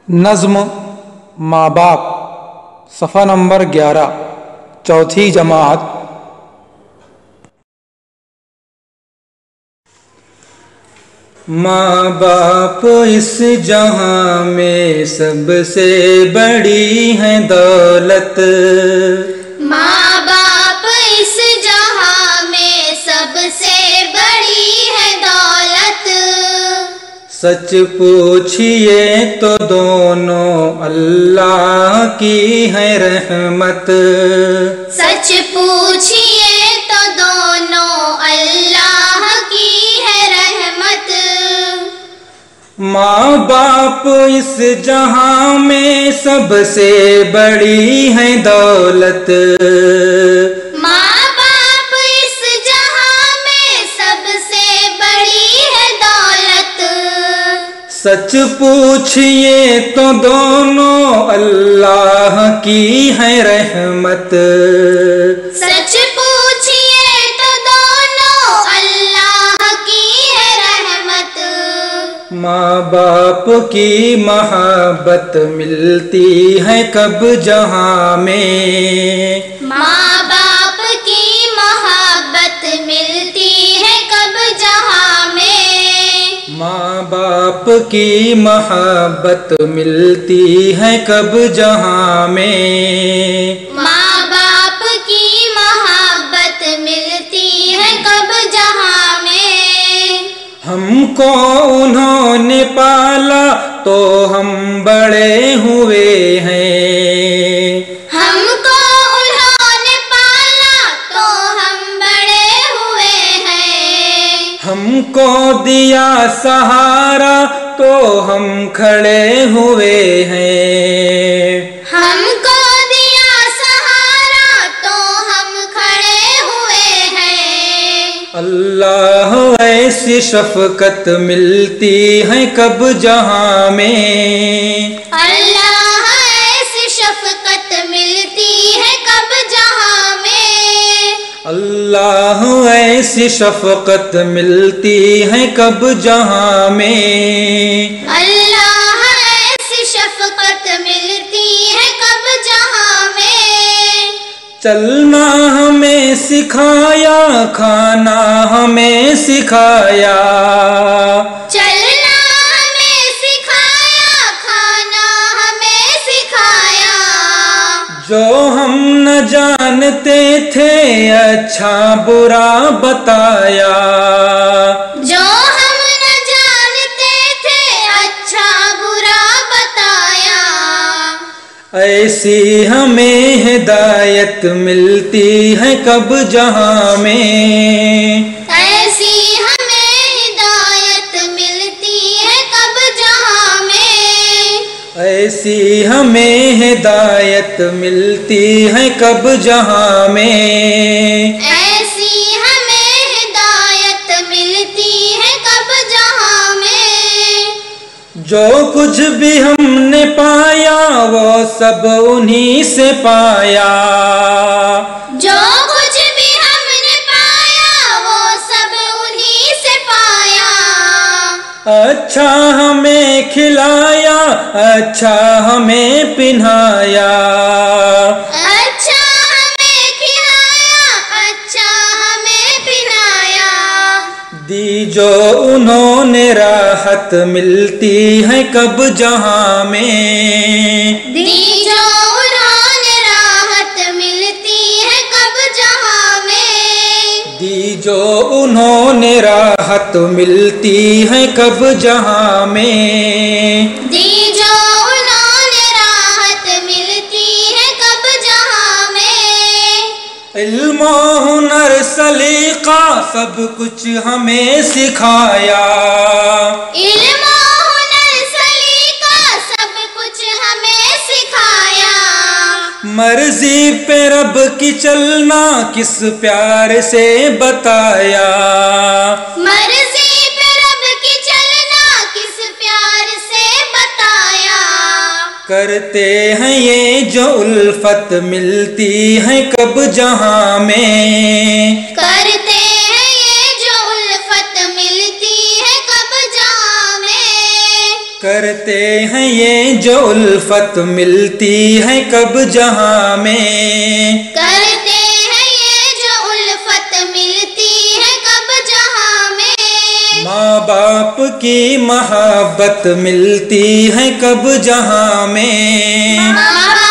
नज़्म माँ बाप सफ़ा नंबर 11 चौथी जमात। माँ बाप इस जहां में सबसे बड़ी है दौलत। माँ बाप इस जहां में सबसे बड़ी है दौलत। सच पूछिए तो दोनों अल्लाह की है रहमत। सच पूछिए तो दोनों अल्लाह की है रहमत। माँ बाप इस जहां में सबसे बड़ी है दौलत। माँ बाप इस जहां में सबसे बड़ी है दौलत। सच पूछिए तो दोनों अल्लाह की है रहमत। सच पूछिए तो दोनों अल्लाह की है रहमत। माँ बाप की मोहब्बत मिलती है कब जहां में। माँ बाप की मोहब्बत मिलती है कब जहां में। माँ बाप की मोहब्बत मिलती है कब जहां में। माँ बाप की मोहब्बत मिलती है कब जहां में। हमको उन्होंने पाला तो हम बड़े हुए हैं। हमको उन्होंने पाला तो हम बड़े हुए हैं। हमको दिया सहारा तो हम खड़े हुए हैं। हमको दिया सहारा तो हम खड़े हुए हैं। अल्लाह ऐसी शफकत मिलती है कब जहां में। अल्लाह ऐसी शफकत मिलती है कब जहां में। अल्लाह ऐसी शफकत मिलती है कब जहां में। अल्लाह ऐसी शफकत मिलती है कब जहां में। चलना हमें सिखाया, खाना हमें सिखाया। चलना हमें सिखाया, खाना हमें सिखाया। जो हम न जानते थे अच्छा बुरा बताया। जो हम न जानते थे अच्छा बुरा बताया। ऐसी हमें हिदायत मिलती है कब जहां में। ऐसी हमें हिदायत मिलती है कब जहां में। ऐसी हमें हिदायत मिलती है कब जहां में। ऐसी हमें हिदायत मिलती है कब जहां में। जो कुछ भी हमने पाया वो सब उन्हीं से पाया। जो कुछ भी हमने पाया वो सब उन्हीं से पाया। अच्छा हमें खिलाया, अच्छा हमें पिन्हाया। अच्छा हमें खिलाया, अच्छा हमें पिलाया। दी जो उन्होंने राहत मिलती है कब जहां में। दी जो उन्होंने राहत मिलती है कब जहां में। दी जो उन्होंने राहत मिलती है कब जहां में। दी जो उन्होंने राहत मिलती है कब जहां में। इल्म हुनर सलीका सब कुछ हमें सिखाया। इल्म हुनर सलीका सब कुछ हमें सिखाया। मर्जी पे रब की चलना किस प्यार से बताया। मर्जी पे रब की चलना किस प्यार से बताया। करते हैं ये जो उल्फत मिलती है कब जहां में। करते हैं ये जो उल्फत मिलती है कब जहां में। करते हैं ये जो उल्फत मिलती है कब जहां में। करते हैं ये जो उल्फत मिलती है कब जहां में। माँ बाप की मोहब्बत मिलती है कब जहां में। माँ